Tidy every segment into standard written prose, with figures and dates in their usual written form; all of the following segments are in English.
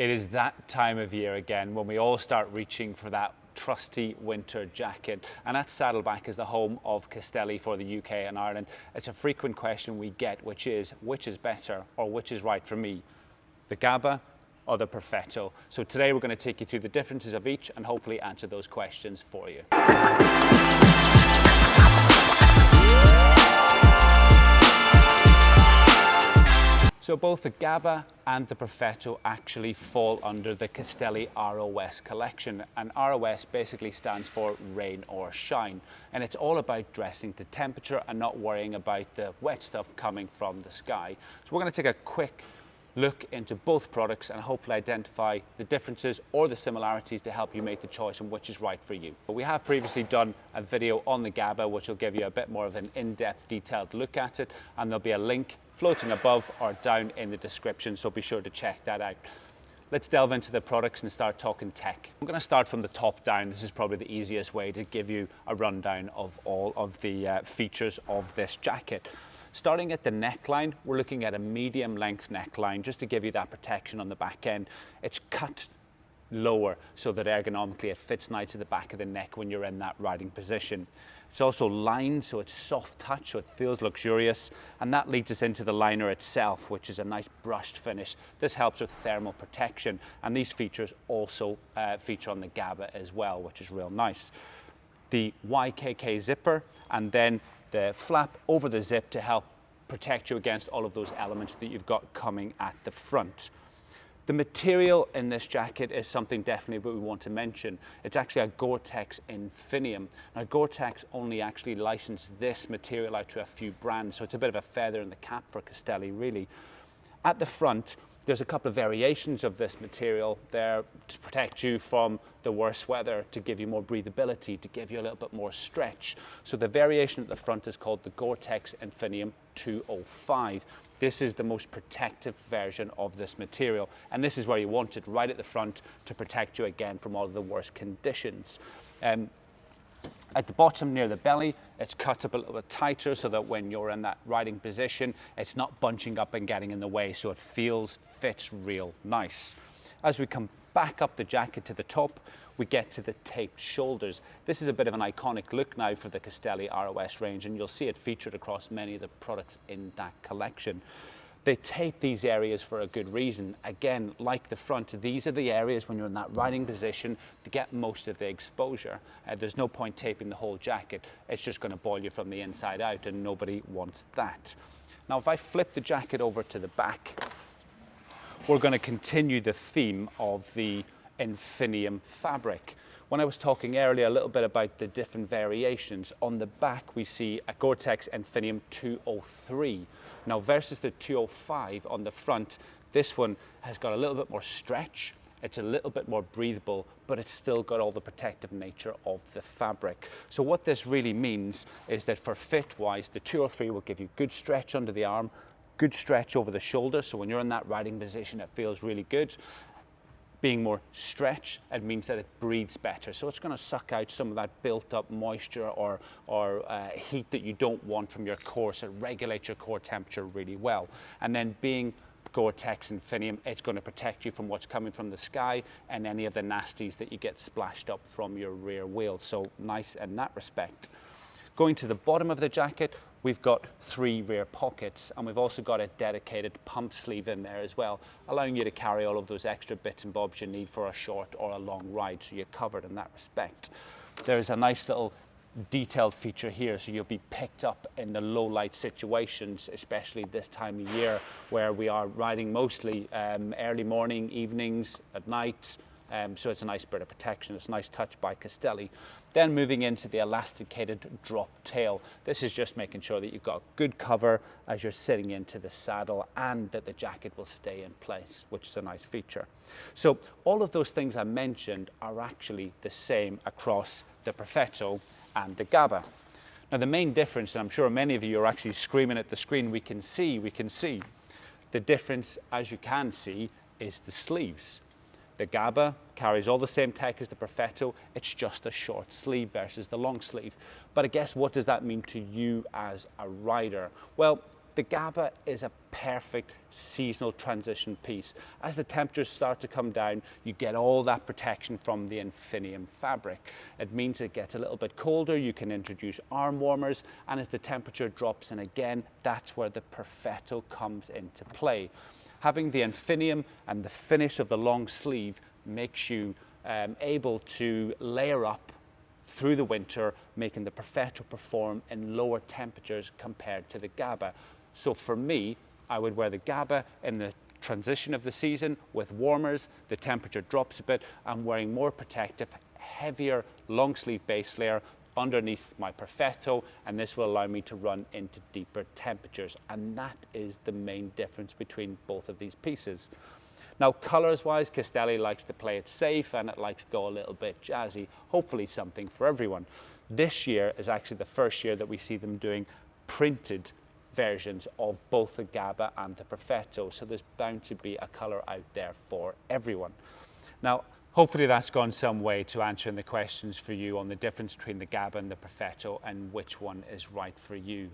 It is that time of year again when we all start reaching for that trusty winter jacket, and that Saddleback is the home of Castelli for the UK and Ireland. It's a frequent question we get, which is better or which is right for me, the Gaba or the Perfetto? So today we're going to take you through the differences of each and hopefully answer those questions for you. So both the Gaba and the Perfetto actually fall under the Castelli RoS collection, and RoS basically stands for rain or shine, and it's all about dressing to temperature and not worrying about the wet stuff coming from the sky. So we're going to take a quick look into both products and hopefully identify the differences or the similarities to help you make the choice on which is right for you. But we have previously done a video on the Gaba which will give you a bit more of an in-depth detailed look at it, and there'll be a link floating above or down in the description, so be sure to check that out. Let's delve into the products and start talking tech. I'm going to start from the top down. This is probably the easiest way to give you a rundown of all of the features of this jacket. Starting at the neckline, we're looking at a medium length neckline just to give you that protection on the back end. It's cut lower so that ergonomically it fits nice at the back of the neck when you're in that riding position. It's also lined, so it's soft touch, so it feels luxurious, and that leads us into the liner itself, which is a nice brushed finish. This helps with thermal protection, and these features also feature on the Gaba as well, which is real nice. The YKK zipper, and then the flap over the zip to help protect you against all of those elements that you've got coming at the front. The material in this jacket is something definitely that we want to mention. It's actually a Gore-Tex Infinium. Now Gore-Tex only actually licensed this material out to a few brands, so it's a bit of a feather in the cap for Castelli really. At the front, there's a couple of variations of this material there to protect you from the worst weather, to give you more breathability, to give you a little bit more stretch. So the variation at the front is called the Gore-Tex Infinium 205. This is the most protective version of this material, and this is where you want it, right at the front, to protect you again from all of the worst conditions. At the bottom near the belly, it's cut up a little bit tighter so that when you're in that riding position, it's not bunching up and getting in the way, so it fits real nice. As we come back up the jacket to the top, we get to the taped shoulders. This is a bit of an iconic look now for the Castelli RoS range, and you'll see it featured across many of the products in that collection. They tape these areas for a good reason. Again, like the front, these are the areas when you're in that riding position to get most of the exposure. There's no point taping the whole jacket. It's just going to boil you from the inside out, and nobody wants that. Now, if I flip the jacket over to the back, we're going to continue the theme of the Infinium fabric. When I was talking earlier a little bit about the different variations, on the back we see a Gore-Tex Infinium 203. Now versus the 205 on the front, this one has got a little bit more stretch, it's a little bit more breathable, but it's still got all the protective nature of the fabric. So what this really means is that for fit-wise, the 203 will give you good stretch under the arm, good stretch over the shoulder, so when you're in that riding position it feels really good. Being more stretch, it means that it breathes better. So it's going to suck out some of that built up moisture or heat that you don't want from your core, so it regulates your core temperature really well. And then being Gore-Tex Infinium, it's going to protect you from what's coming from the sky and any of the nasties that you get splashed up from your rear wheel. So nice in that respect. Going to the bottom of the jacket, we've got 3 rear pockets, and we've also got a dedicated pump sleeve in there as well, allowing you to carry all of those extra bits and bobs you need for a short or a long ride, so you're covered in that respect. There's a nice little detailed feature here, so you'll be picked up in the low light situations, especially this time of year where we are riding mostly early morning, evenings, at night. So it's a nice bit of protection. It's a nice touch by Castelli. Then moving into the elasticated drop tail. This is just making sure that you've got good cover as you're sitting into the saddle and that the jacket will stay in place, which is a nice feature. So all of those things I mentioned are actually the same across the Perfetto and the Gaba. Now the main difference, and I'm sure many of you are actually screaming at the screen, we can see. The difference, as you can see, is the sleeves. The Gaba carries all the same tech as the Perfetto, it's just a short sleeve versus the long sleeve. But I guess what does that mean to you as a rider? Well, the The Gaba is a perfect seasonal transition piece. As the temperatures start to come down, you get all that protection from the infinium fabric. It means it gets a little bit colder, you can introduce arm warmers, and as the temperature drops in again, that's where the Perfetto comes into play. Having the infinium and the finish of the long sleeve makes you able to layer up through the winter, making the Perfetto perform in lower temperatures compared to the Gaba. So for me, I would wear the Gaba in the transition of the season with warmers, the temperature drops a bit, I'm wearing more protective, heavier long sleeve base layer underneath my Perfetto, and this will allow me to run into deeper temperatures. And that is the main difference between both of these pieces. Now, colours wise, Castelli likes to play it safe and it likes to go a little bit jazzy, hopefully something for everyone. This year is actually the first year that we see them doing printed versions of both the Gaba and the Perfetto, so there's bound to be a colour out there for everyone. Now, hopefully that's gone some way to answering the questions for you on the difference between the Gaba and the Perfetto and which one is right for you.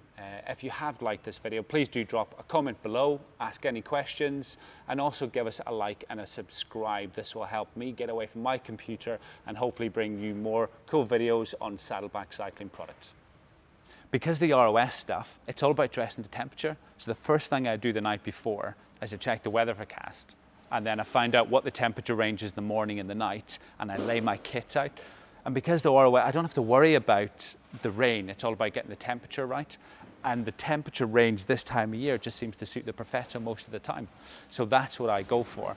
If you have liked this video, please do drop a comment below, ask any questions, and also give us a like and a subscribe. This will help me get away from my computer and hopefully bring you more cool videos on Saddleback cycling products. Because the RoS stuff, it's all about dressing to temperature. So the first thing I do the night before is I check the weather forecast. And then I find out what the temperature range is in the morning and the night, and I lay my kit out. And because the RoS, I don't have to worry about the rain. It's all about getting the temperature right. And the temperature range this time of year just seems to suit the Perfetto most of the time. So that's what I go for.